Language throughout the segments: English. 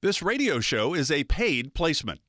This radio show is a paid placement.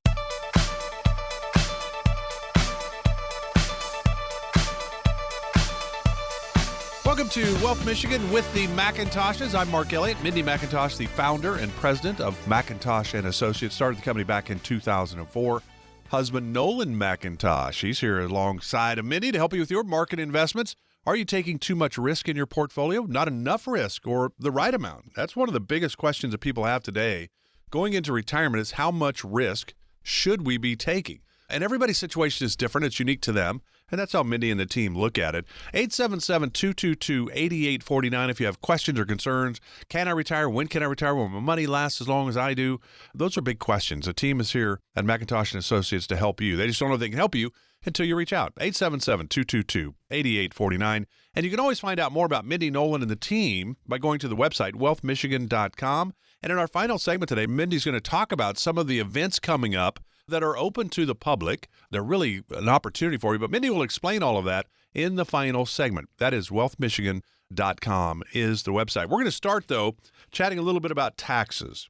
Welcome to Wealth Michigan with the McIntoshes. I'm Mark Elliott. Mindy McIntosh, the founder and president of McIntosh and Associates, started the company back in 2004. Husband Nolan McIntosh, he's here alongside of Mindy to help you with your market investments. Are you taking too much risk in your portfolio? Not enough risk or the right amount? That's one of the biggest questions that people have today. Going into retirement is how much risk should we be taking? And everybody's situation is different. It's unique to them. And that's how Mindy and the team look at it. 877-222-8849 if you have questions or concerns. Can I retire? When can I retire? Will my money last as long as I do? Those are big questions. The team is here at McIntosh and Associates to help you. They just don't know if they can help you until you reach out. 877-222-8849. And you can always find out more about Mindy, Nolan, and the team by going to the website, wealthmichigan.com. And in our final segment today, Mindy's going to talk about some of the events coming up that are open to the public. They're really an opportunity for you, but Mindy will explain all of that in the final segment. That is wealthmichigan.com is the website. We're going to start, though, chatting a little bit about taxes.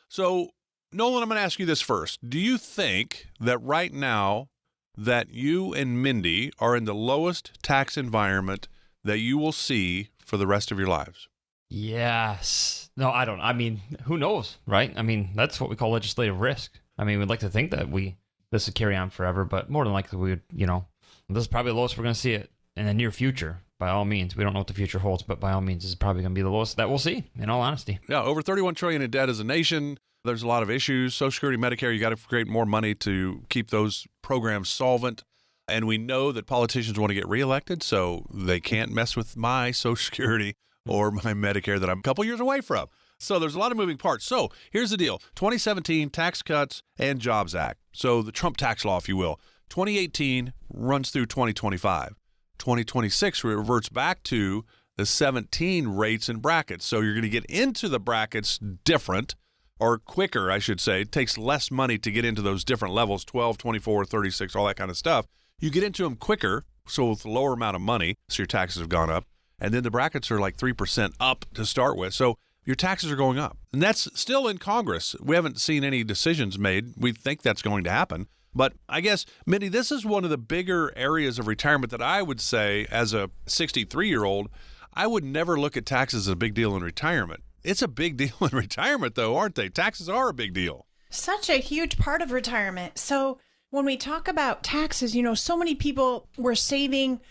So, Nolan, I'm going to ask you this first. Do you think that right now that you and Mindy are in the lowest tax environment that you will see for the rest of your lives? Yes. No, I don't. I mean, who knows, right? I mean, that's what we call legislative risk. I mean, we'd like to think that this would carry on forever, but more than likely we would, this is probably the lowest we're going to see it in the near future, by all means. We don't know what the future holds, but by all means, this is probably going to be the lowest that we'll see, in all honesty. Yeah, over $31 trillion in debt as a nation. There's a lot of issues. Social Security, Medicare, you got to create more money to keep those programs solvent. And we know that politicians want to get reelected, so they can't mess with my Social Security or my Medicare that I'm a couple years away from. So there's a lot of moving parts. So here's the deal. 2017 Tax Cuts and Jobs Act. So the Trump tax law, if you will. 2018 runs through 2025. 2026 reverts back to the 17 rates and brackets. So you're going to get into the brackets different or quicker, I should say. It takes less money to get into those different levels, 12, 24, 36, all that kind of stuff. You get into them quicker, so with a lower amount of money, so your taxes have gone up. And then the brackets are like 3% up to start with. So your taxes are going up. And that's still in Congress. We haven't seen any decisions made. We think that's going to happen. But I guess, Mindy, this is one of the bigger areas of retirement that I would say, as a 63-year-old, I would never look at taxes as a big deal in retirement. It's a big deal in retirement, though, aren't they? Taxes are a big deal. Such a huge part of retirement. So when we talk about taxes, so many people were saving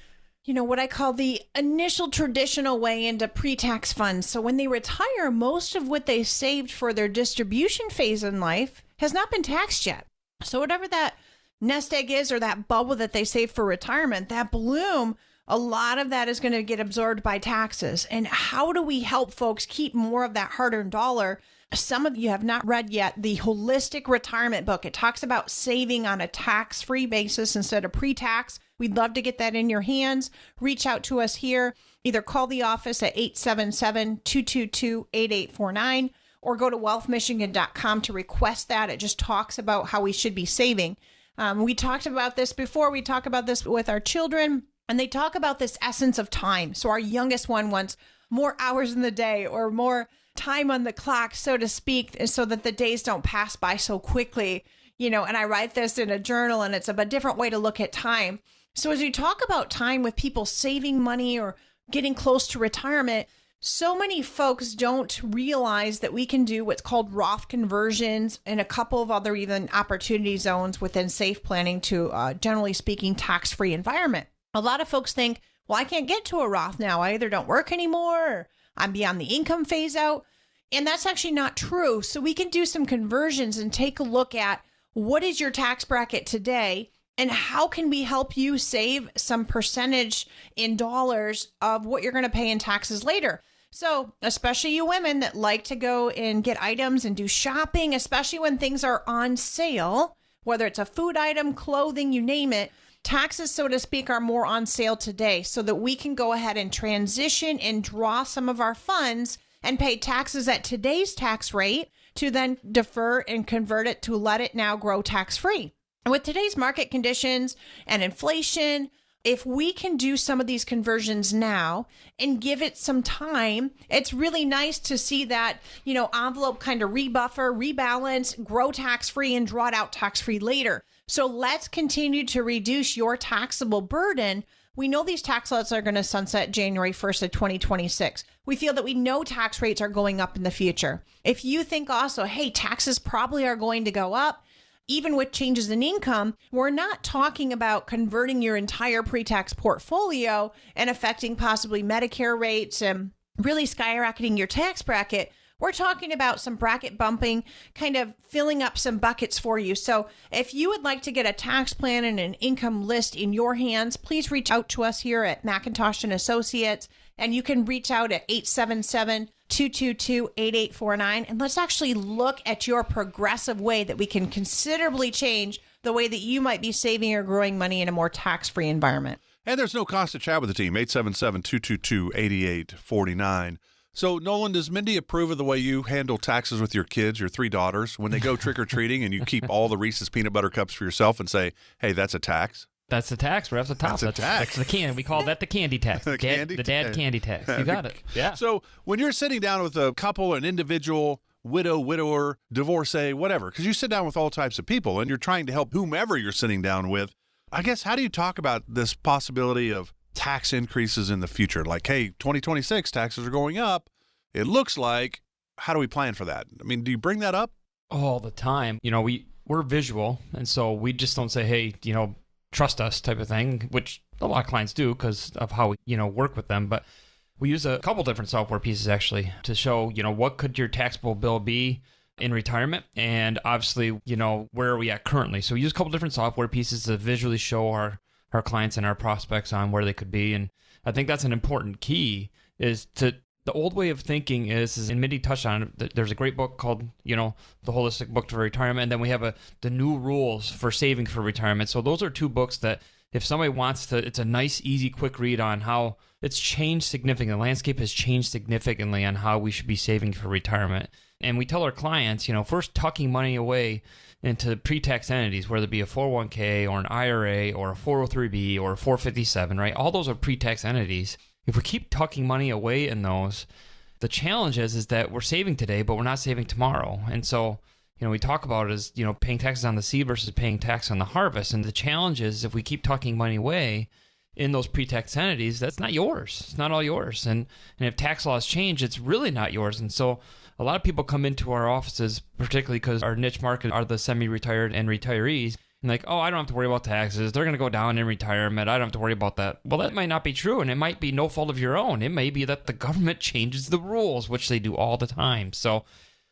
what I call the initial traditional way into pre-tax funds. So when they retire, most of what they saved for their distribution phase in life has not been taxed yet. So whatever that nest egg is or that bubble that they saved for retirement, that bloom, a lot of that is going to get absorbed by taxes. And how do we help folks keep more of that hard-earned dollar? Some of you have not read yet the Holistic Retirement book. It talks about saving on a tax-free basis instead of pre-tax. We'd love to get that in your hands. Reach out to us here. Either call the office at 877-222-8849 or go to wealthmichigan.com to request that. It just talks about how we should be saving. We talked about this before. We talk about this with our children, and they talk about this essence of time. So our youngest one wants more hours in the day or more time on the clock, so to speak, so that the days don't pass by so quickly, and I write this in a journal, and it's a different way to look at time. So as we talk about time with people saving money or getting close to retirement, so many folks don't realize that we can do what's called Roth conversions and a couple of other even opportunity zones within safe planning to, generally speaking, tax-free environment. A lot of folks think, well, I can't get to a Roth now. I either don't work anymore or I'm beyond the income phase out. And that's actually not true. So we can do some conversions and take a look at what is your tax bracket today and how can we help you save some percentage in dollars of what you're going to pay in taxes later. So especially you women that like to go and get items and do shopping, especially when things are on sale, whether it's a food item, clothing, you name it, taxes, so to speak, are more on sale today so that we can go ahead and transition and draw some of our funds and pay taxes at today's tax rate to then defer and convert it to let it now grow tax-free. And with today's market conditions and inflation, If we can do some of these conversions now and give it some time, it's really nice to see that, envelope kind of rebuffer, rebalance, grow tax-free and draw it out tax-free later. So let's continue to reduce your taxable burden. We know these tax laws are going to sunset January 1st of 2026. We feel that we know tax rates are going up in the future. If you think also, hey, taxes probably are going to go up, even with changes in income, we're not talking about converting your entire pre-tax portfolio and affecting possibly Medicare rates and really skyrocketing your tax bracket. We're talking about some bracket bumping, kind of filling up some buckets for you. So if you would like to get a tax plan and an income list in your hands, please reach out to us here at McIntosh and Associates. And you can reach out at 877-222-8849. And let's actually look at your progressive way that we can considerably change the way that you might be saving or growing money in a more tax-free environment. And there's no cost to chat with the team, 877-222-8849. So, Nolan, does Mindy approve of the way you handle taxes with your kids, your 3 daughters, when they go trick-or-treating and you keep all the Reese's peanut butter cups for yourself and say, hey, that's a tax? That's the tax right off the top. That's a tax. That's the can. We call that the candy tax. The dad candy tax. You got it. Yeah. So when you're sitting down with a couple, an individual, widow, widower, divorcee, whatever, because you sit down with all types of people and you're trying to help whomever you're sitting down with, I guess, how do you talk about this possibility of tax increases in the future? Like, hey, 2026 taxes are going up. It looks like, how do we plan for that? I mean, do you bring that up? All the time. We're visual, and so we just don't say, hey, trust us type of thing, which a lot of clients do because of how we, work with them. But we use a couple different software pieces actually to show, what could your taxable bill be in retirement? And obviously, where are we at currently? So we use a couple different software pieces to visually show our clients and our prospects on where they could be. And I think that's an important key is to, the old way of thinking is, and Mindy touched on it, there's a great book called, The Holistic Book to Retirement, and then we have the New Rules for Saving for Retirement. So those are 2 books that if somebody wants to, it's a nice, easy, quick read on how it's changed significantly. The landscape has changed significantly on how we should be saving for retirement. And we tell our clients, first tucking money away into pre-tax entities, whether it be a 401k or an IRA or a 403b or a 457, right? All those are pre-tax entities. If we keep tucking money away in those, the challenge is that we're saving today, but we're not saving tomorrow. And so, we talk about it as, paying taxes on the seed versus paying tax on the harvest. And the challenge is if we keep tucking money away in those pre-tax entities, that's not yours. It's not all yours. And if tax laws change, it's really not yours. And so a lot of people come into our offices, particularly because our niche market are the semi-retired and retirees, and like, oh, I don't have to worry about taxes. They're going to go down in retirement. I don't have to worry about that. Well, that might not be true, and it might be no fault of your own. It may be that the government changes the rules, which they do all the time. So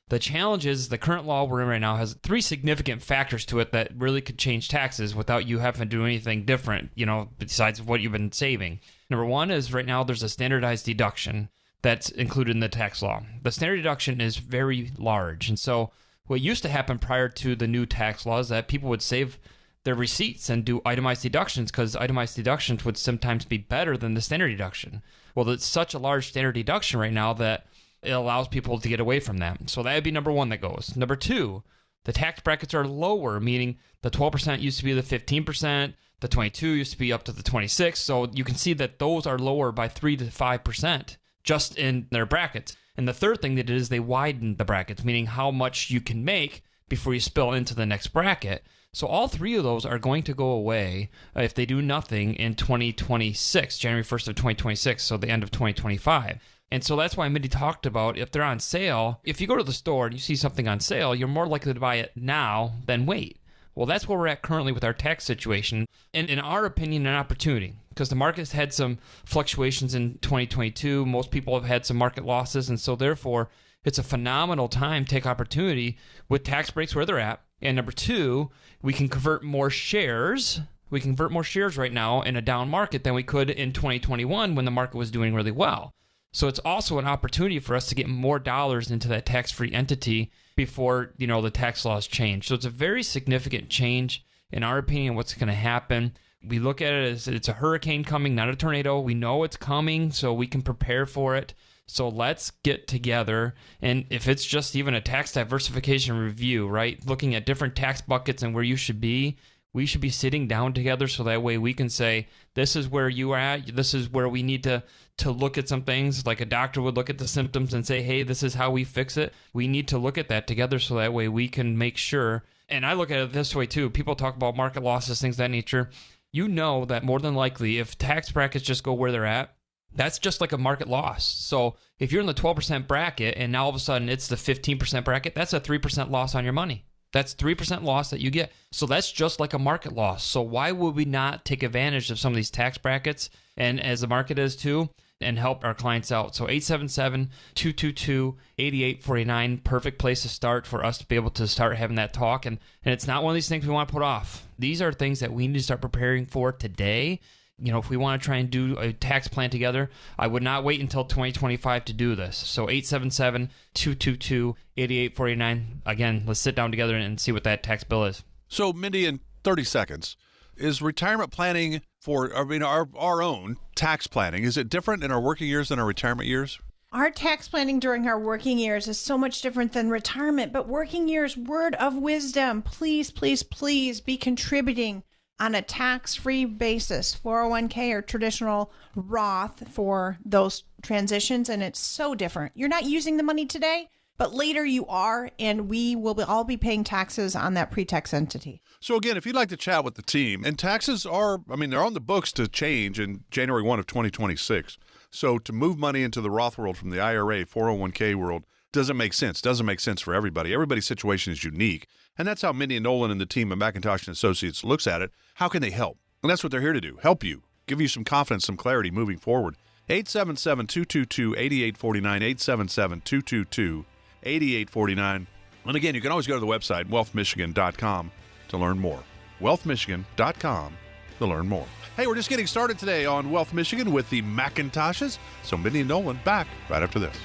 the challenge is the current law we're in right now has 3 significant factors to it that really could change taxes without you having to do anything different, besides what you've been saving. Number 1 is right now there's a standardized deduction that's included in the tax law. The standard deduction is very large, and so what used to happen prior to the new tax laws is that people would save their receipts and do itemized deductions because itemized deductions would sometimes be better than the standard deduction. Well, it's such a large standard deduction right now that it allows people to get away from that. So that would be number 1 that goes. Number 2, the tax brackets are lower, meaning the 12% used to be the 15%, the 22 used to be up to the 26. So you can see that those are lower by 3 to 5% just in their brackets. And the third thing they did is they widened the brackets, meaning how much you can make before you spill into the next bracket. So all 3 of those are going to go away if they do nothing in 2026, January 1st of 2026, so the end of 2025. And so that's why Mindy talked about if they're on sale, if you go to the store and you see something on sale, you're more likely to buy it now than wait. Well, that's where we're at currently with our tax situation. And in our opinion, an opportunity, because the market's had some fluctuations in 2022. Most people have had some market losses. And so therefore, it's a phenomenal time to take opportunity with tax breaks where they're at. And number 2, we can convert more shares. We can convert more shares right now in a down market than we could in 2021 when the market was doing really well. So it's also an opportunity for us to get more dollars into that tax-free entity before, the tax laws change. So it's a very significant change, in our opinion, what's going to happen. We look at it as it's a hurricane coming, not a tornado. We know it's coming, so we can prepare for it. So let's get together. And if it's just even a tax diversification review, right, looking at different tax buckets and where you should be, we should be sitting down together so that way we can say, this is where you are at. This is where we need to look at some things. Like a doctor would look at the symptoms and say, hey, this is how we fix it. We need to look at that together so that way we can make sure. And I look at it this way too. People talk about market losses, things of that nature. You know that more than likely, if tax brackets just go where they're at, that's just like a market loss. So if you're in the 12% bracket and now all of a sudden it's the 15% bracket, that's a 3% loss on your money. That's 3% loss that you get. So that's just like a market loss. So why would we not take advantage of some of these tax brackets, and as the market is too, and help our clients out? So 877-222-8849, perfect place to start for us to be able to start having that talk. And it's not one of these things we want to put off. These are things that we need to start preparing for today. You know, if we want to try and do a tax plan together, I would not wait until 2025 to do this. So 877-222-8849. Again, let's sit down together and see what that tax bill is. So, Mindy, in 30 seconds, is retirement planning for, our own tax planning, is it different in our working years than our retirement years? Our tax planning during our working years is so much different than retirement, but working years, word of wisdom, please, please, please be contributing on a tax-free basis, 401k or traditional Roth for those transitions, and it's so different. You're not using the money today, but later you are, and we will all be paying taxes on that pre-tax entity. So again, if you'd like to chat with the team, and taxes are, they're on the books to change in January 1 of 2026. So to move money into the Roth world from the IRA, 401k world, doesn't make sense. Doesn't make sense for everybody. Everybody's situation is unique. And that's how Mindy and Nolan and the team at McIntosh and Associates looks at it. How can they help? And that's what they're here to do. Help you. Give you some confidence, some clarity moving forward. 877-222-8849. 877-222-8849. And again, you can always go to the website, wealthmichigan.com, to learn more. wealthmichigan.com to learn more. Hey, we're just getting started today on Wealth Michigan with the McIntoshes. So Mindy and Nolan back right after this.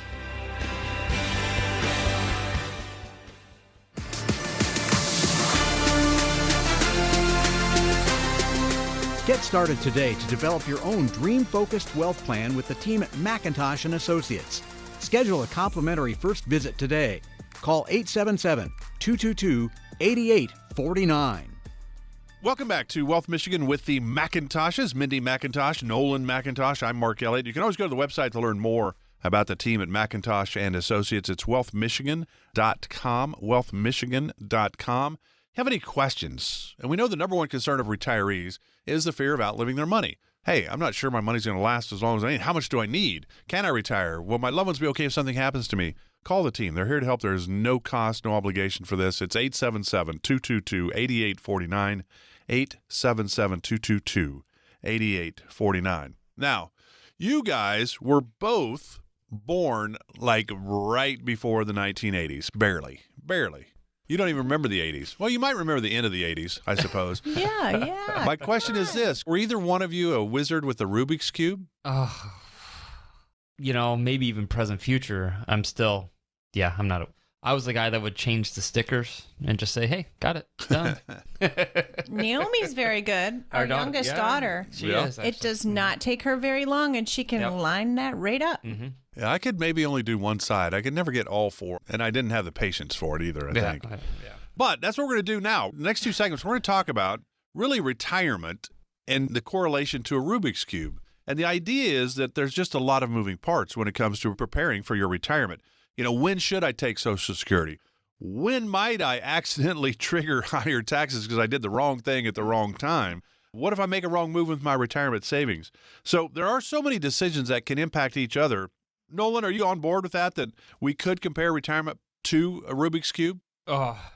Get started today to develop your own dream-focused wealth plan with the team at McIntosh and Associates. Schedule a complimentary first visit today. Call 877-222-8849. Welcome back to Wealth Michigan with the McIntoshes. Mindy McIntosh, Nolan McIntosh. I'm Mark Elliott. You can always go to the website to learn more about the team at McIntosh and Associates. It's wealthmichigan.com, wealthmichigan.com. Have any questions? And we know the number one concern of retirees is the fear of outliving their money. Hey, I'm not sure my money's going to last as long as I need. How much do I need? Can I retire? Will my loved ones be okay if something happens to me? Call the team. They're here to help. There's no cost, no obligation for this. It's 877-222-8849, 877-222-8849. Now, you guys were both born like right before the 1980s. Barely. You don't even remember the 80s. Well, you might remember the end of the 80s, I suppose. Yeah. My question is this. Were either one of you a wizard with the Rubik's Cube? Maybe even present future. I'm not. I was the guy that would change the stickers and just say, hey, got it, done. Naomi's very good. Our youngest daughter. She is. It does not take her very long, and she can line that right up. Mm-hmm. Yeah, I could maybe only do one side. I could never get all four, and I didn't have the patience for it either, I think. Yeah. But that's what we're going to do now. The next 2 segments, we're going to talk about really retirement and the correlation to a Rubik's Cube. And the idea is that there's just a lot of moving parts when it comes to preparing for your retirement. When should I take Social Security? When might I accidentally trigger higher taxes because I did the wrong thing at the wrong time? What if I make a wrong move with my retirement savings? So there are so many decisions that can impact each other. Nolan, are you on board with that we could compare retirement to a Rubik's Cube?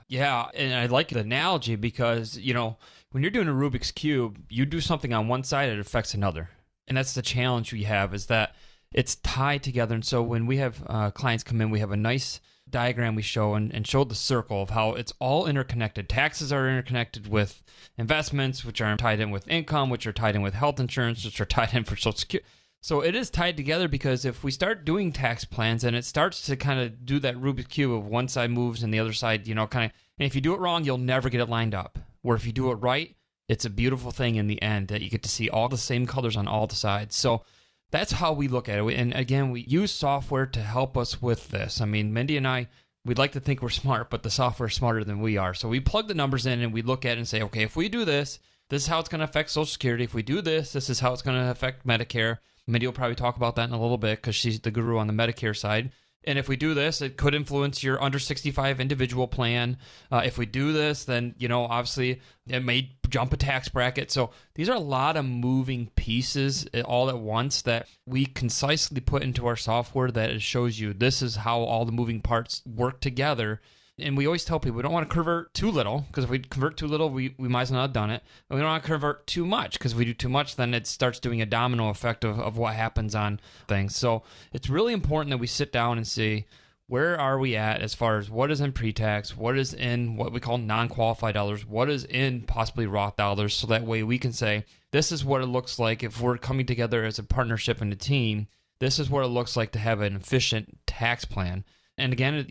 Yeah, and I like the analogy because, when you're doing a Rubik's Cube, you do something on one side, it affects another. And that's the challenge we have, is that it's tied together. And so when we have clients come in, we have a nice diagram we show and show the circle of how it's all interconnected. Taxes are interconnected with investments, which are tied in with income, which are tied in with health insurance, which are tied in for Social Security. So it is tied together because if we start doing tax plans and it starts to kind of do that Rubik's Cube of one side moves and the other side, and if you do it wrong, you'll never get it lined up. Where if you do it right, it's a beautiful thing in the end that you get to see all the same colors on all the sides. So that's how we look at it. And again, we use software to help us with this. Mindy and I, we'd like to think we're smart, but the software is smarter than we are. So we plug the numbers in and we look at it and say, okay, if we do this, this is how it's going to affect Social Security. If we do this, this is how it's going to affect Medicare. Mindy will probably talk about that in a little bit because she's the guru on the Medicare side. And if we do this, it could influence your under 65 individual plan. If we do this, then, obviously it may jump a tax bracket. So these are a lot of moving pieces all at once that we concisely put into our software that it shows you this is how all the moving parts work together. And we always tell people we don't want to convert too little, because if we convert too little, we might as well not have done it. And we don't want to convert too much, because if we do too much, then it starts doing a domino effect of what happens on things. So it's really important that we sit down and see, where are we at as far as what is in pre-tax, what is in what we call non-qualified dollars, what is in possibly Roth dollars, so that way we can say, this is what it looks like if we're coming together as a partnership and a team. This is what it looks like to have an efficient tax plan. And again,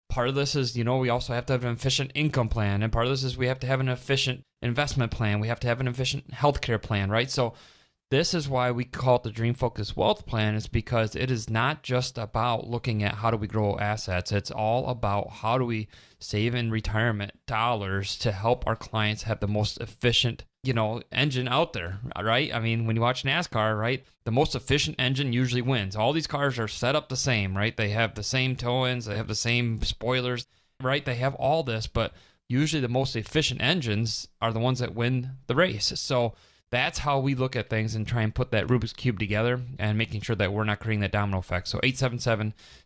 part of this is, we also have to have an efficient income plan. And part of this is we have to have an efficient investment plan. We have to have an efficient healthcare plan, right? So this is why we call it the Dream Focused Wealth Plan, is because it is not just about looking at how do we grow assets. It's all about how do we save in retirement dollars to help our clients have the most efficient, engine out there, right? I mean, when you watch NASCAR, right, the most efficient engine usually wins. All these cars are set up the same, right? They have the same toe-ins, they have the same spoilers, right? They have all this, but usually the most efficient engines are the ones that win the race. So that's how we look at things and try and put that Rubik's Cube together and making sure that we're not creating that domino effect. So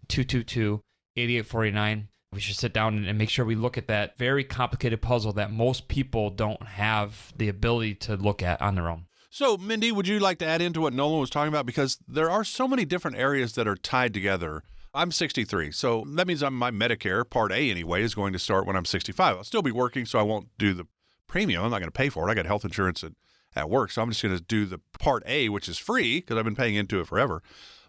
877-222-8849. We should sit down and make sure we look at that very complicated puzzle that most people don't have the ability to look at on their own. So, Mindy, would you like to add into what Nolan was talking about? Because there are so many different areas that are tied together. I'm 63, so that means my Medicare, Part A anyway, is going to start when I'm 65. I'll still be working, so I won't do the premium. I'm not going to pay for it. I got health insurance at work, so I'm just going to do the Part A, which is free because I've been paying into it forever.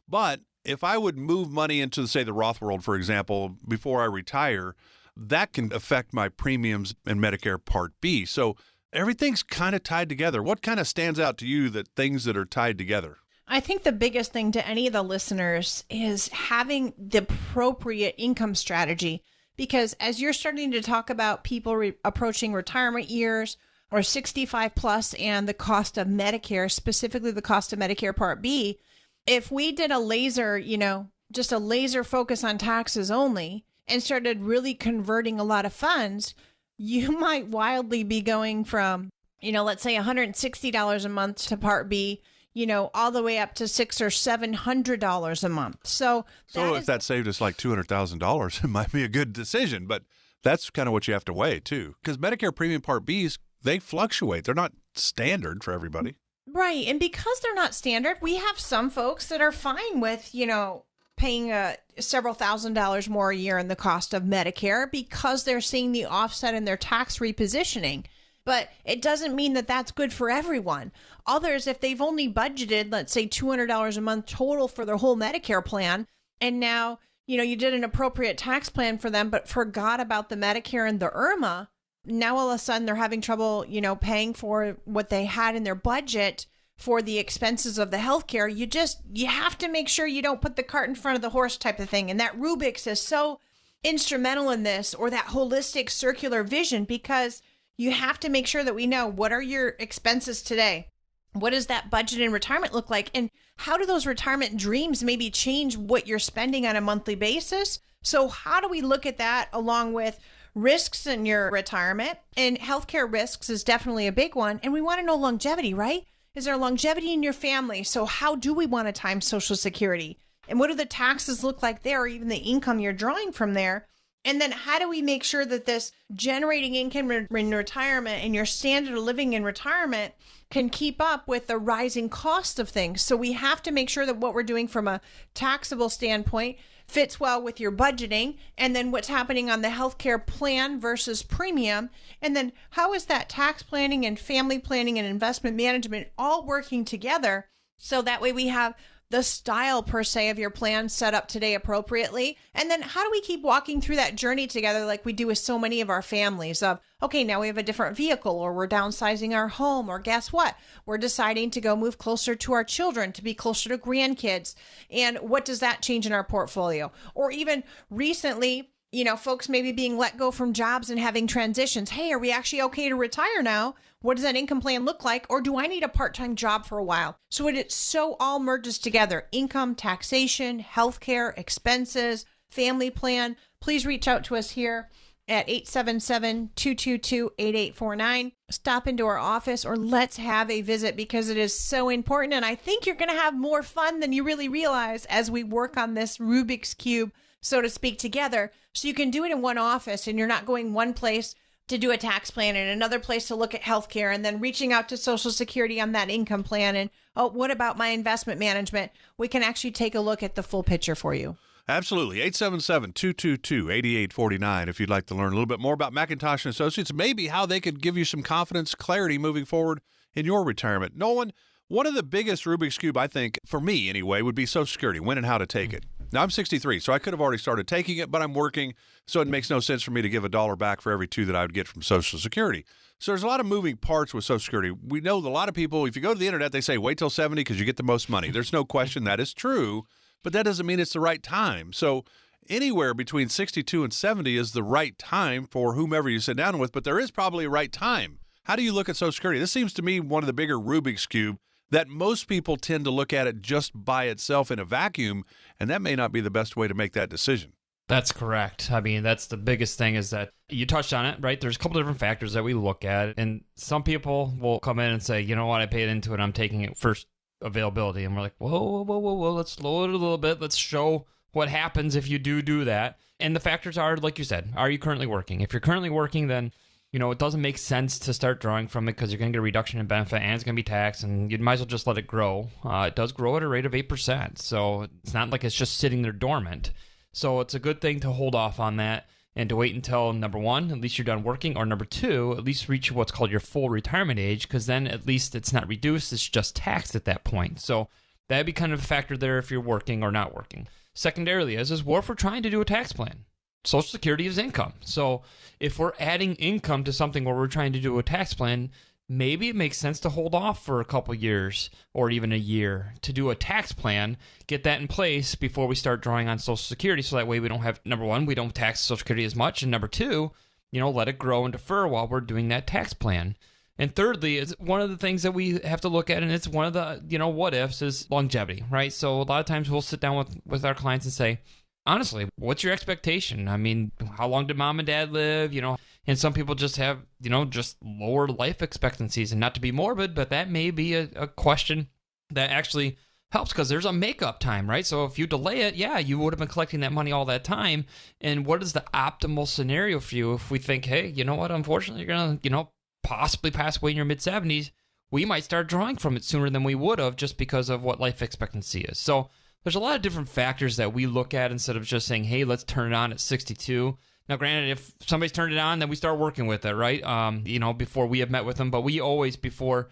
But if I would move money into, say, the Roth world, for example, before I retire, that can affect my premiums in Medicare Part B. So everything's kind of tied together. What kind of stands out to you, that things that are tied together? I think the biggest thing to any of the listeners is having the appropriate income strategy, because as you're starting to talk about people approaching retirement years or 65 plus and the cost of Medicare, specifically the cost of Medicare Part B, if we did a laser, just a laser focus on taxes only and started really converting a lot of funds, you might wildly be going from, let's say $160 a month to Part B, all the way up to $600 or $700 a month. So if that saved us like $200,000, it might be a good decision. But that's kind of what you have to weigh too, because Medicare Premium Part Bs, they fluctuate. They're not standard for everybody. Right. And because they're not standard, we have some folks that are fine with, paying several $1,000s more a year in the cost of Medicare because they're seeing the offset in their tax repositioning. But it doesn't mean that that's good for everyone. Others, if they've only budgeted, let's say $200 a month total for their whole Medicare plan, and now, you did an appropriate tax plan for them, but forgot about the Medicare and the IRMA, now all of a sudden they're having trouble, paying for what they had in their budget for the expenses of the healthcare. You have to make sure you don't put the cart in front of the horse type of thing. And that Rubik's is so instrumental in this, or that holistic circular vision, because you have to make sure that we know, what are your expenses today? What does that budget in retirement look like? And how do those retirement dreams maybe change what you're spending on a monthly basis? So how do we look at that along with risks in your retirement? And healthcare risks is definitely a big one. And we want to know longevity, right? Is there longevity in your family? So how do we want to time Social Security? And what do the taxes look like there, or even the income you're drawing from there? And then how do we make sure that this generating income in retirement and your standard of living in retirement can keep up with the rising cost of things? So we have to make sure that what we're doing from a taxable standpoint fits well with your budgeting, and then what's happening on the healthcare plan versus premium. And then how is that tax planning and family planning and investment management all working together? So that way we have the style per se of your plan set up today appropriately. And then how do we keep walking through that journey together like we do with so many of our families of, okay, now we have a different vehicle, or we're downsizing our home, or guess what? We're deciding to go move closer to our children, to be closer to grandkids. And what does that change in our portfolio? Or even recently, folks maybe being let go from jobs and having transitions. Hey, are we actually okay to retire now? What does that income plan look like? Or do I need a part-time job for a while? So it so all merges together. Income, taxation, healthcare, expenses, family plan. Please reach out to us here at 877-222-8849. Stop into our office or let's have a visit because it is so important. And I think you're going to have more fun than you really realize as we work on this Rubik's Cube, so to speak, together. So you can do it in one office and you're not going one place to do a tax plan and another place to look at healthcare and then reaching out to Social Security on that income plan. And, oh, what about my investment management? We can actually take a look at the full picture for you. Absolutely. 877-222-8849 if you'd like to learn a little bit more about McIntosh & Associates, maybe how they could give you some confidence, clarity moving forward in your retirement. Nolan, one of the biggest Rubik's Cube, I think, for me anyway, would be Social Security, when and how to take it. Now, I'm 63, so I could have already started taking it, but I'm working, so it makes no sense for me to give $1 back for every $2 that I would get from Social Security. So there's a lot of moving parts with Social Security. We know a lot of people, if you go to the internet, they say wait till 70 because you get the most money. There's no question that is true, but that doesn't mean it's the right time. So anywhere between 62 and 70 is the right time for whomever you sit down with, but there is probably a right time. How do you look at Social Security? This seems to me one of the bigger Rubik's Cube that most people tend to look at it just by itself in a vacuum, and that may not be the best way to make that decision. That's correct. I mean, that's the biggest thing is that you touched on it, right? There's a couple different factors that we look at, and some people will come in and say, you know what, I paid into it, I'm taking it first availability. And we're like, whoa, let's lower it a little bit. Let's show what happens if you do that. And the factors are, like you said, are you currently working? If you're currently working, then it doesn't make sense to start drawing from it because you're going to get a reduction in benefit and it's going to be taxed, and you might as well just let it grow. It does grow at a rate of 8%, so it's not like it's just sitting there dormant. So it's a good thing to hold off on that and to wait until, number one, at least you're done working, or number two, at least reach what's called your full retirement age, because then at least it's not reduced, it's just taxed at that point. So that'd be kind of a factor there if you're working or not working. Secondarily, is what if we're trying to do a tax plan? Social Security is income. So if we're adding income to something where we're trying to do a tax plan, maybe it makes sense to hold off for a couple years or even a year to do a tax plan, get that in place before we start drawing on Social Security. So that way we don't have, number one, we don't tax Social Security as much. And number two, let it grow and defer while we're doing that tax plan. And thirdly, is one of the things that we have to look at, and it's one of the, what ifs, is longevity, right? So a lot of times we'll sit down with our clients and say, honestly, what's your expectation? I mean, how long did mom and dad live? And some people just have, just lower life expectancies. And not to be morbid, but that may be a question that actually helps because there's a makeup time, right? So if you delay it, yeah, you would have been collecting that money all that time. And what is the optimal scenario for you if we think, hey, you know what, unfortunately, you're going to, possibly pass away in your mid-70s, we might start drawing from it sooner than we would have just because of what life expectancy is. So there's a lot of different factors that we look at instead of just saying, hey, let's turn it on at 62. Now, granted, if somebody's turned it on, then we start working with it, right? Before we have met with them. But we always, before,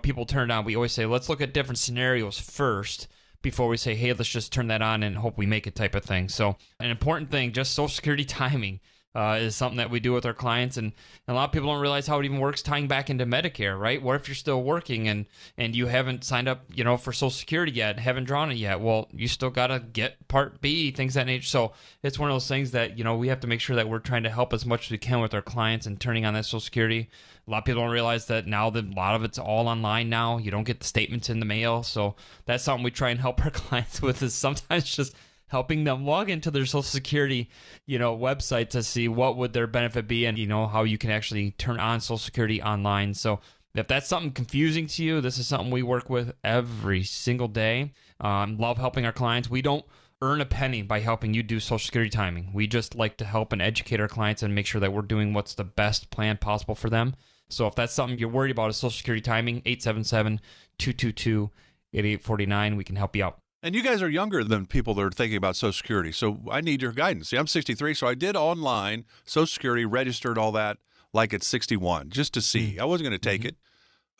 people turn it on, we always say, let's look at different scenarios first before we say, hey, let's just turn that on and hope we make it type of thing. So an important thing, just Social Security timing. Is something that we do with our clients, and a lot of people don't realize how it even works tying back into Medicare, right? What if you're still working and you haven't signed up, for Social Security yet, haven't drawn it yet? Well, you still got to get Part B, things of that nature. So it's one of those things that, we have to make sure that we're trying to help as much as we can with our clients and turning on that Social Security. A lot of people don't realize that now that a lot of it's all online now. You don't get the statements in the mail. So that's something we try and help our clients with, is sometimes just helping them log into their Social Security, website to see what would their benefit be and, how you can actually turn on Social Security online. So if that's something confusing to you, this is something we work with every single day. Love helping our clients. We don't earn a penny by helping you do Social Security timing. We just like to help and educate our clients and make sure that we're doing what's the best plan possible for them. So if that's something you're worried about is Social Security timing, 877-222-8849, we can help you out. And you guys are younger than people that are thinking about Social Security, so I need your guidance. See, I'm 63, so I did online Social Security, registered all that like at 61, just to see. I wasn't going to take it.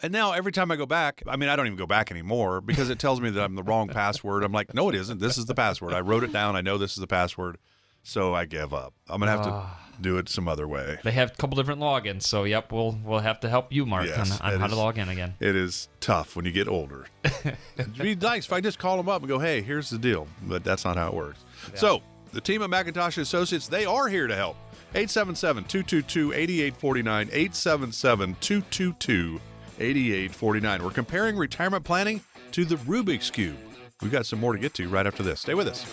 And now every time I go back, I don't even go back anymore because it tells me that I'm the wrong password. I'm like, no, it isn't. This is the password. I wrote it down. I know this is the password. So I give up. I'm going to have to do it some other way. They have a couple different logins. So, yep, we'll have to help you, Mark, on how to log in again. It is tough when you get older. It'd be nice if I just call them up and go, hey, here's the deal. But that's not how it works. Yeah. So The team at McIntosh Associates, they are here to help. 877-222-8849, 877-222-8849. We're comparing retirement planning to the Rubik's Cube. We've got some more to get to right after this. Stay with us.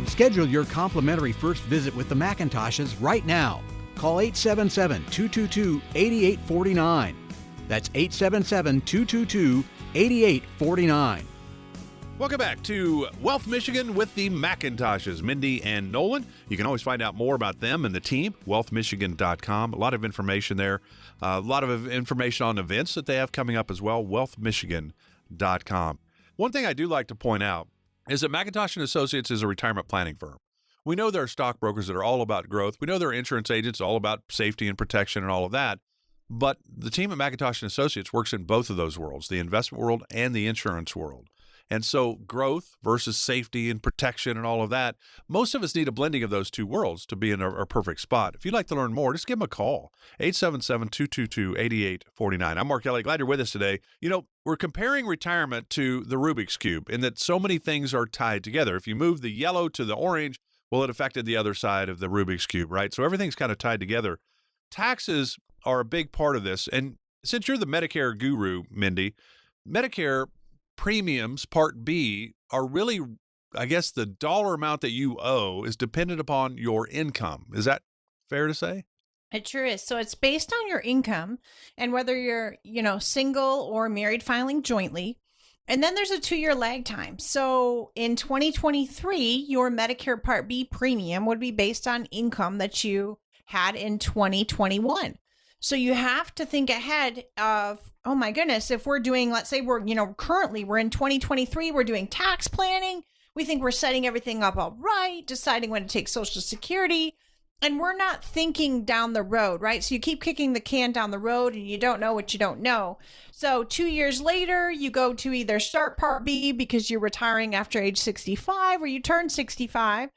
Schedule your complimentary first visit with the McIntoshes right now. Call 877-222-8849. That's 877-222-8849. Welcome back to Wealth Michigan with the McIntoshes, Mindy and Nolan. You can always find out more about them and the team, wealthmichigan.com. A lot of information there. A lot of information on events that they have coming up as well, wealthmichigan.com. One thing I do like to point out is that McIntosh & Associates is a retirement planning firm. We know there are stockbrokers that are all about growth. We know there are insurance agents all about safety and protection and all of that. But the team at McIntosh & Associates works in both of those worlds, the investment world and the insurance world. And so growth versus safety and protection and all of that, most of us need a blending of those two worlds to be in a perfect spot. If you'd like to learn more, just give them a call, 877-222-8849. I'm Mark Kelly. Glad you're with us today. You know, we're comparing retirement to the Rubik's Cube in that so many things are tied together. If you move the yellow to the orange, well, it affected the other side of the Rubik's Cube, right? So everything's kind of tied together. Taxes are a big part of this. And since you're the Medicare guru, Mindy, Medicare premiums, Part B, are really, I guess, the dollar amount that you owe is dependent upon your income. Is that fair to say? It sure is. So it's based on your income and whether you're, single or married filing jointly. And then there's a 2-year lag time. So in 2023, your Medicare Part B premium would be based on income that you had in 2021. So you have to think ahead of, oh my goodness, if we're doing, let's say currently we're in 2023, we're doing tax planning. We think we're setting everything up all right, deciding when to take Social Security, and we're not thinking down the road, right? So you keep kicking the can down the road and you don't know what you don't know. So 2 years later, you go to either start Part B because you're retiring after age 65 or you turn 65.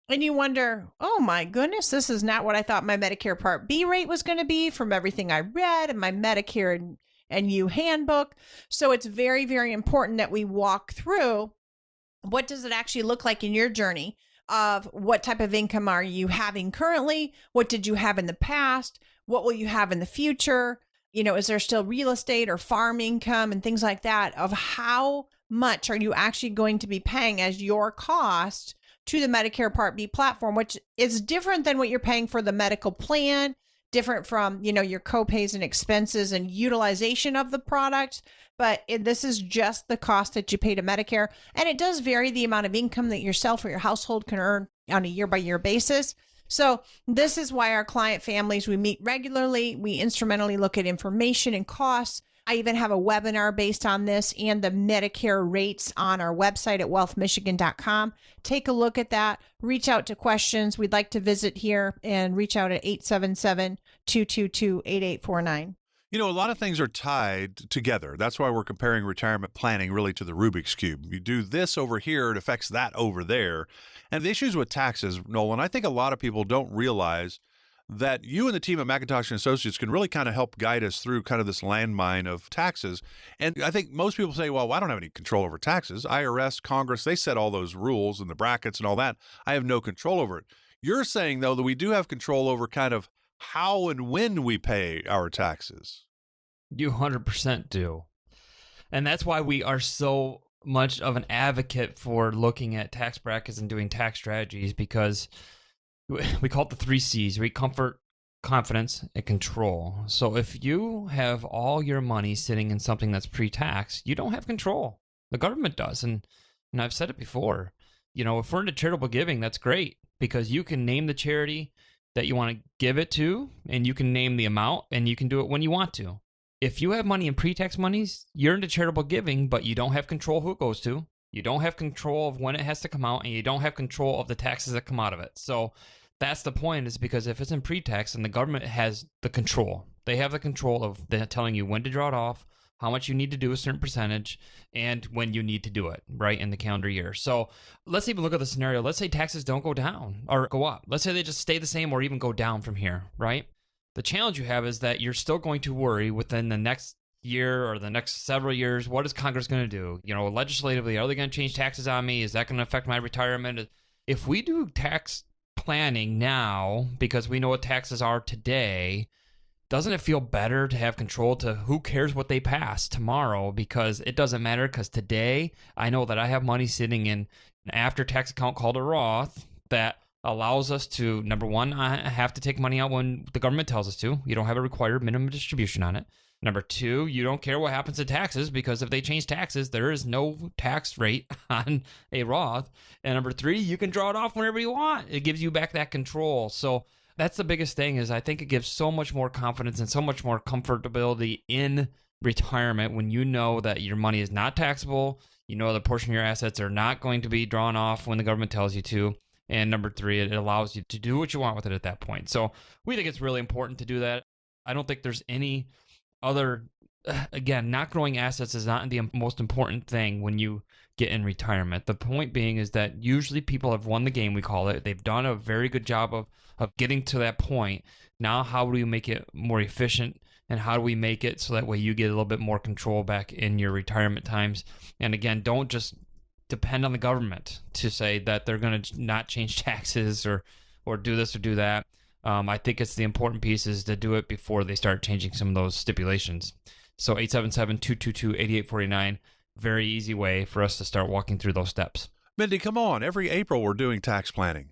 And you wonder, oh my goodness, this is not what I thought my Medicare Part B rate was going to be from everything I read in my Medicare and You handbook. So it's very, very important that we walk through what does it actually look like in your journey of what type of income are you having currently? What did you have in the past? What will you have in the future? Is there still real estate or farm income and things like that of how much are you actually going to be paying as your cost to the Medicare Part B platform, which is different than what you're paying for the medical plan, different from, your copays and expenses and utilization of the product. But this is just the cost that you pay to Medicare. And it does vary the amount of income that yourself or your household can earn on a year-by-year basis. So this is why our client families, we meet regularly. We instrumentally look at information and costs. I even have a webinar based on this and the Medicare rates on our website at wealthmichigan.com. Take a look at that. Reach out to questions. We'd like to visit here and reach out at 877-222-8849. A lot of things are tied together. That's why we're comparing retirement planning really to the Rubik's Cube. You do this over here, it affects that over there. And the issues with taxes, Nolan, I think a lot of people don't realize that you and the team at McIntosh & Associates can really kind of help guide us through kind of this landmine of taxes. And I think most people say, well, I don't have any control over taxes. IRS, Congress, they set all those rules and the brackets and all that. I have no control over it. You're saying, though, that we do have control over kind of how and when we pay our taxes. You 100% do. And that's why we are so much of an advocate for looking at tax brackets and doing tax strategies, because we call it the 3 C's, right? Comfort, confidence, and control. So if you have all your money sitting in something that's pre-tax, you don't have control. The government does. And I've said it before, if we're into charitable giving, that's great, because you can name the charity that you want to give it to, and you can name the amount, and you can do it when you want to. If you have money in pre-tax monies, you're into charitable giving, but you don't have control who it goes to. You don't have control of when it has to come out, and you don't have control of the taxes that come out of it. So that's the point, is because if it's in pre-tax, and the government has the control, they have the control of telling you when to draw it off, how much you need to do a certain percentage, and when you need to do it, right, in the calendar year. So let's even look at the scenario. Let's say taxes don't go down or go up. Let's say they just stay the same or even go down from here, right? The challenge you have is that you're still going to worry within the next year or the next several years, what is Congress going to do? Legislatively, are they going to change taxes on me? Is that going to affect my retirement? If we do tax planning now, because we know what taxes are today, doesn't it feel better to have control to who cares what they pass tomorrow? Because it doesn't matter, because today I know that I have money sitting in an after-tax account called a Roth that allows us to, number one, I have to take money out when the government tells us to. You don't have a required minimum distribution on it. Number two, you don't care what happens to taxes, because if they change taxes, there is no tax rate on a Roth. And number three, you can draw it off whenever you want. It gives you back that control. So that's the biggest thing, is I think it gives so much more confidence and so much more comfortability in retirement when you know that your money is not taxable. You know the portion of your assets are not going to be drawn off when the government tells you to. And number three, it allows you to do what you want with it at that point. So we think it's really important to do that. I don't think there's any other, again, not growing assets is not the most important thing when you get in retirement. The point being is that usually people have won the game, we call it. They've done a very good job of getting to that point. Now, how do we make it more efficient, and how do we make it so that way you get a little bit more control back in your retirement times? And again, don't just depend on the government to say that they're going to not change taxes or do this or do that. I think it's the important piece is to do it before they start changing some of those stipulations. So 877-222-8849, very easy way for us to start walking through those steps. Mindy, come on. Every April we're doing tax planning.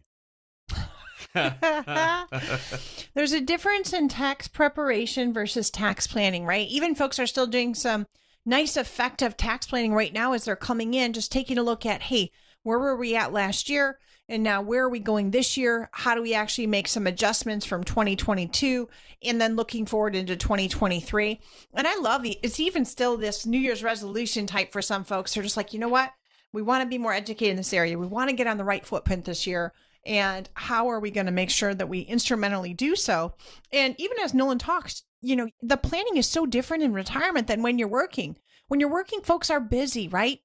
There's a difference in tax preparation versus tax planning, right? Even folks are still doing some nice effective tax planning right now as they're coming in, just taking a look at, hey, where were we at last year? And now where are we going this year? How do we actually make some adjustments from 2022 and then looking forward into 2023? And I love it's even still this New Year's resolution type for some folks. They're just like, you know what? We want to be more educated in this area. We want to get on the right footprint this year. And how are we going to make sure that we instrumentally do so? And even as Nolan talks, the planning is so different in retirement than when you're working. When you're working, folks are busy, right?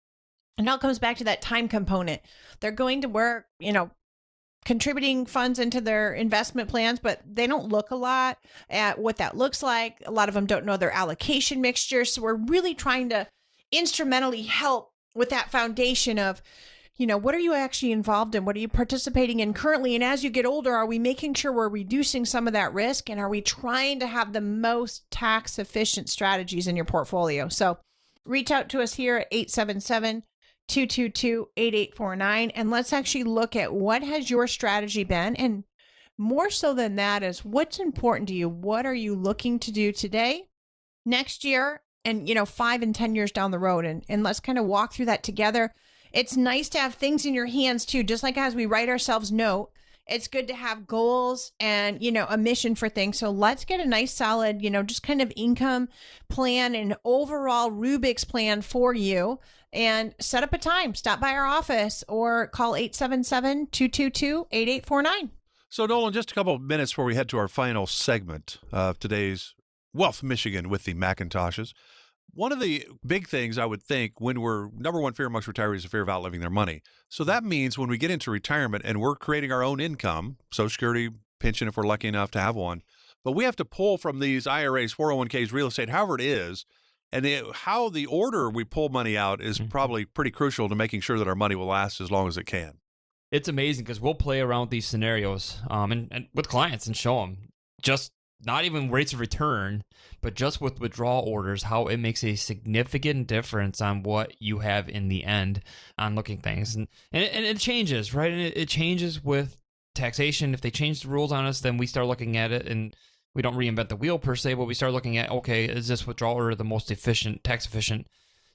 And now it comes back to that time component. They're going to work, contributing funds into their investment plans, but they don't look a lot at what that looks like. A lot of them don't know their allocation mixture. So we're really trying to instrumentally help with that foundation of, what are you actually involved in? What are you participating in currently? And as you get older, are we making sure we're reducing some of that risk? And are we trying to have the most tax efficient strategies in your portfolio? So reach out to us here at 877-222-8849. And let's actually look at what has your strategy been. And more so than that is what's important to you. What are you looking to do today, next year, and, 5 and 10 years down the road? And let's kind of walk through that together. It's nice to have things in your hands too, just like as we write ourselves note. It's good to have goals and, a mission for things. So let's get a nice solid, just kind of income plan and overall Rubik's plan for you, and set up a time. Stop by our office or call 877-222-8849. So, Nolan, just a couple of minutes before we head to our final segment of today's Wealth Michigan with the McIntoshes. One of the big things I would think when we're, number one fear amongst retirees is the fear of outliving their money. So that means when we get into retirement and we're creating our own income, Social Security, pension if we're lucky enough to have one, but we have to pull from these IRAs, 401ks, real estate, however it is, and how the order we pull money out is probably pretty crucial to making sure that our money will last as long as it can. It's amazing because we'll play around with these scenarios and with clients and show them just not even rates of return, but just with withdrawal orders, how it makes a significant difference on what you have in the end on looking things. And it changes, right? And it changes with taxation. If they change the rules on us, then we start looking at it, and we don't reinvent the wheel per se, but we start looking at, okay, is this withdrawal order the most efficient, tax efficient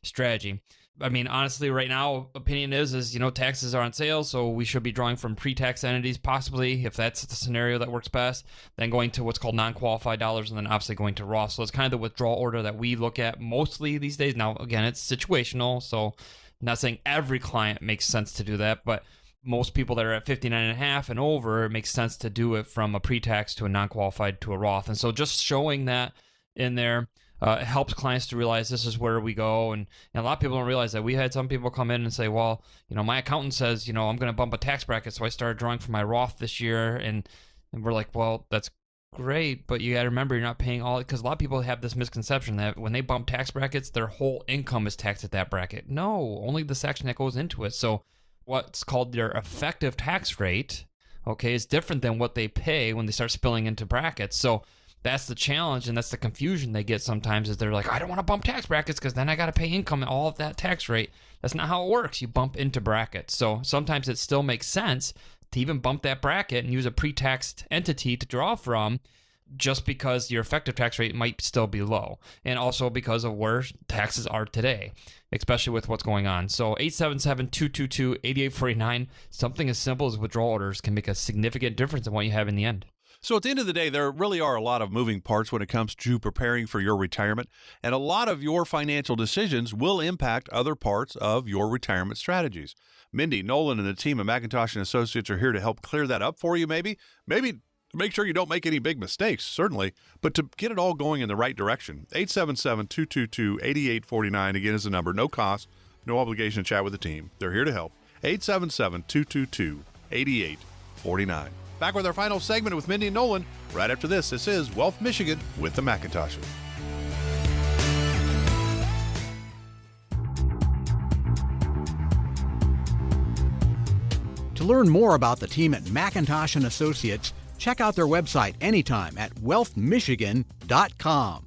strategy? I mean, honestly, right now, opinion is taxes are on sale, so we should be drawing from pre-tax entities, possibly, if that's the scenario that works best, then going to what's called non-qualified dollars, and then obviously going to Roth. So it's kind of the withdrawal order that we look at mostly these days. Now, again, it's situational, so I'm not saying every client makes sense to do that, but most people that are at 59.5 and over, it makes sense to do it from a pre-tax to a non-qualified to a Roth. And so just showing that in there, it helps clients to realize this is where we go. And a lot of people don't realize that. We had some people come in and say, well, my accountant says, I'm going to bump a tax bracket. So I started drawing from my Roth this year. And we're like, well, that's great, but you got to remember you're not paying all, because a lot of people have this misconception that when they bump tax brackets, their whole income is taxed at that bracket. No, only the section that goes into it. So what's called their effective tax rate, okay, is different than what they pay when they start spilling into brackets. So that's the challenge, and that's the confusion they get sometimes, is they're like, I don't want to bump tax brackets because then I got to pay income at all of that tax rate. That's not how it works. You bump into brackets. So sometimes it still makes sense to even bump that bracket and use a pre-taxed entity to draw from, just because your effective tax rate might still be low, and also because of where taxes are today, especially with what's going on. So 877-222-8849, something as simple as withdrawal orders can make a significant difference in what you have in the end. So at the end of the day, there really are a lot of moving parts when it comes to preparing for your retirement, and a lot of your financial decisions will impact other parts of your retirement strategies. Mindy, Nolan, and the team at McIntosh & Associates are here to help clear that up for you, maybe to make sure you don't make any big mistakes, certainly, but to get it all going in the right direction. 877-222-8849, again, is the number. No cost, no obligation to chat with the team. They're here to help. 877-222-8849. Back with our final segment with Mindy and Nolan right after this. This is Wealth Michigan with the McIntoshes. To learn more about the team at McIntosh & Associates, check out their website anytime at wealthmichigan.com.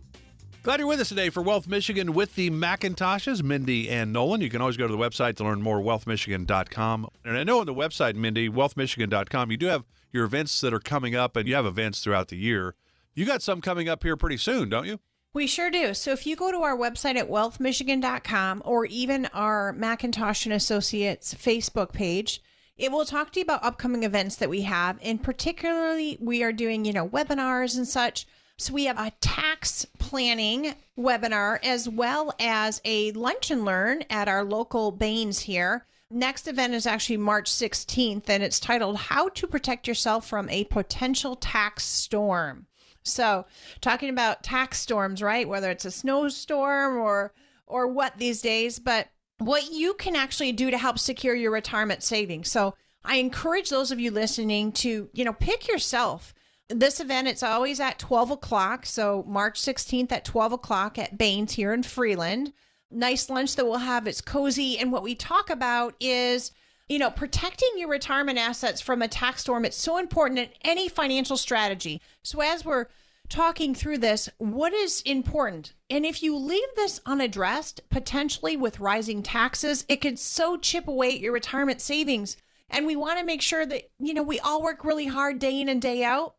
Glad you're with us today for Wealth Michigan with the McIntoshes, Mindy and Nolan. You can always go to the website to learn more, wealthmichigan.com. And I know on the website, Mindy, wealthmichigan.com, you do have your events that are coming up, and you have events throughout the year. You got some coming up here pretty soon, don't you? We sure do. So if you go to our website at wealthmichigan.com, or even our McIntosh & Associates Facebook page, it will talk to you about upcoming events that we have. And particularly, we are doing, webinars and such. So we have a tax planning webinar, as well as a lunch and learn at our local Baines here. Next event is actually March 16th, and it's titled How to Protect Yourself from a Potential Tax Storm. So talking about tax storms, right? Whether it's a snowstorm or what these days, but what you can actually do to help secure your retirement savings. So I encourage those of you listening to, pick yourself. This event, it's always at 12 o'clock. So March 16th at 12 o'clock at Baines here in Freeland. Nice lunch that we'll have. It's cozy. And what we talk about is, protecting your retirement assets from a tax storm. It's so important in any financial strategy. So as we're talking through this, what is important? And if you leave this unaddressed, potentially with rising taxes, it could so chip away at your retirement savings. And we want to make sure that, we all work really hard day in and day out.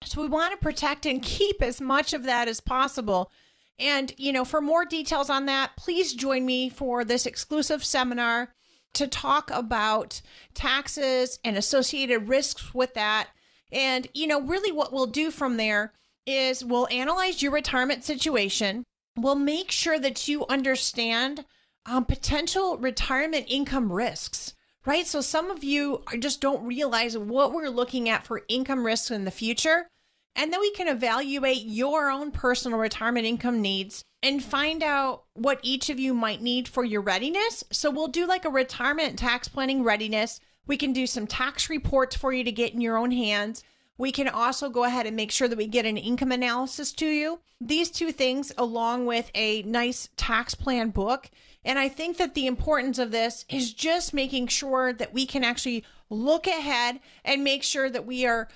So we want to protect and keep as much of that as possible. And, for more details on that, please join me for this exclusive seminar to talk about taxes and associated risks with that. And, really what we'll do from there is we'll analyze your retirement situation. We'll make sure that you understand potential retirement income risks, right? So some of you just don't realize what we're looking at for income risks in the future. And then we can evaluate your own personal retirement income needs and find out what each of you might need for your readiness. So we'll do like a retirement tax planning readiness. We can do some tax reports for you to get in your own hands. We can also go ahead and make sure that we get an income analysis to you. These two things, along with a nice tax plan book. And I think that the importance of this is just making sure that we can actually look ahead and make sure that we are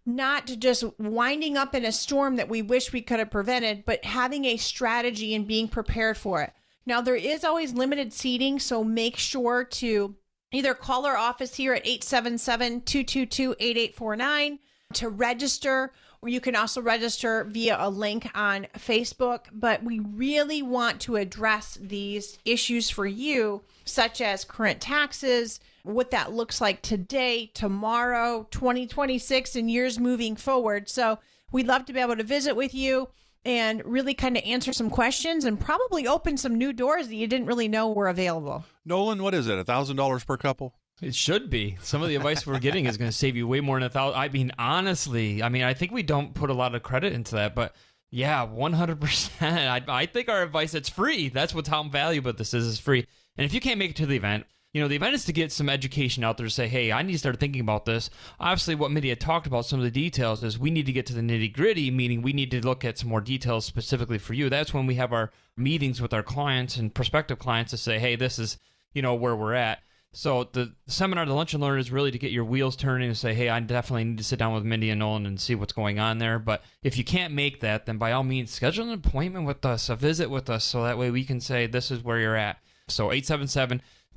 not just winding up in a storm that we wish we could have prevented, but having a strategy and being prepared for it. Now, there is always limited seating, so make sure to either call our office here at 877-222-8849 to register, or you can also register via a link on Facebook. But we really want to address these issues for you, such as current taxes, what that looks like today, tomorrow, 2026, and years moving forward. So we'd love to be able to visit with you and really kind of answer some questions and probably open some new doors that you didn't really know were available. Nolan, what is it, $1,000 per couple? It should be. Some of the advice we're getting is going to save you way more than $1,000. I mean, honestly, I think we don't put a lot of credit into that, but yeah, 100%. I think our advice, it's free. That's how valuable this is free. And if you can't make it to the event, the event is to get some education out there to say, hey, I need to start thinking about this. Obviously, what Mindy had talked about, some of the details, is we need to get to the nitty gritty, meaning we need to look at some more details specifically for you. That's when we have our meetings with our clients and prospective clients to say, hey, this is, where we're at. So the seminar, the Lunch and Learn, is really to get your wheels turning and say, hey, I definitely need to sit down with Mindy and Nolan and see what's going on there. But if you can't make that, then by all means, schedule an appointment with us, a visit with us, so that way we can say this is where you're at. So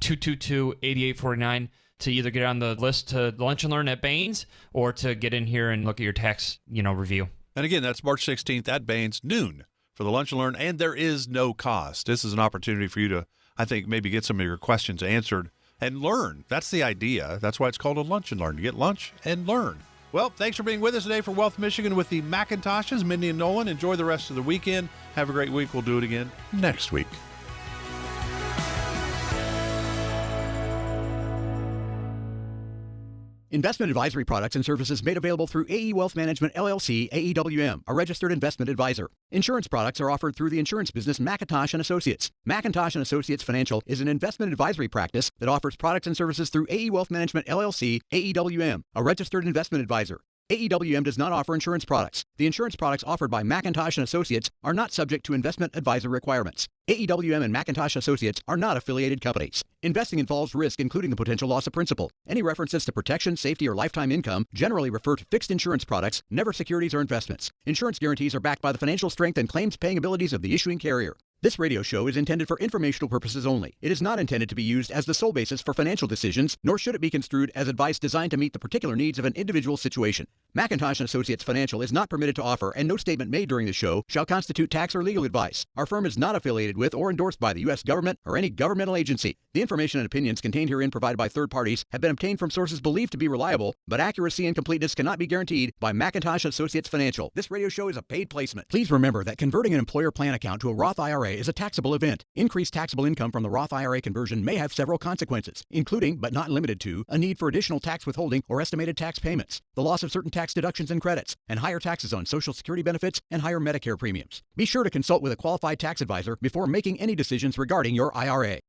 877-222-8849 to either get on the list to Lunch and Learn at Baines or to get in here and look at your tax, review. And again, that's March 16th at Baines, noon, for the Lunch and Learn, and there is no cost. This is an opportunity for you to, I think, maybe get some of your questions answered and learn. That's the idea. That's why it's called a Lunch and Learn, to get lunch and learn. Well, thanks for being with us today for Wealth Michigan with the McIntoshes, Mindy and Nolan. Enjoy the rest of the weekend. Have a great week. We'll do it again next week. Investment advisory products and services made available through AE Wealth Management, LLC, AEWM, a registered investment advisor. Insurance products are offered through the insurance business McIntosh & Associates. McIntosh & Associates Financial is an investment advisory practice that offers products and services through AE Wealth Management, LLC, AEWM, a registered investment advisor. AEWM does not offer insurance products. The insurance products offered by McIntosh & Associates are not subject to investment advisor requirements. AEWM and McIntosh Associates are not affiliated companies. Investing involves risk, including the potential loss of principal. Any references to protection, safety, or lifetime income generally refer to fixed insurance products, never securities or investments. Insurance guarantees are backed by the financial strength and claims-paying abilities of the issuing carrier. This radio show is intended for informational purposes only. It is not intended to be used as the sole basis for financial decisions, nor should it be construed as advice designed to meet the particular needs of an individual situation. McIntosh & Associates Financial is not permitted to offer, and no statement made during the show shall constitute tax or legal advice. Our firm is not affiliated with or endorsed by the U.S. government or any governmental agency. The information and opinions contained herein provided by third parties have been obtained from sources believed to be reliable, but accuracy and completeness cannot be guaranteed by McIntosh & Associates Financial. This radio show is a paid placement. Please remember that converting an employer plan account to a Roth IRA is a taxable event. Increased taxable income from the Roth IRA conversion may have several consequences, including, but not limited to, a need for additional tax withholding or estimated tax payments, the loss of certain tax deductions and credits, and higher taxes on Social Security benefits and higher Medicare premiums. Be sure to consult with a qualified tax advisor before making any decisions regarding your IRA.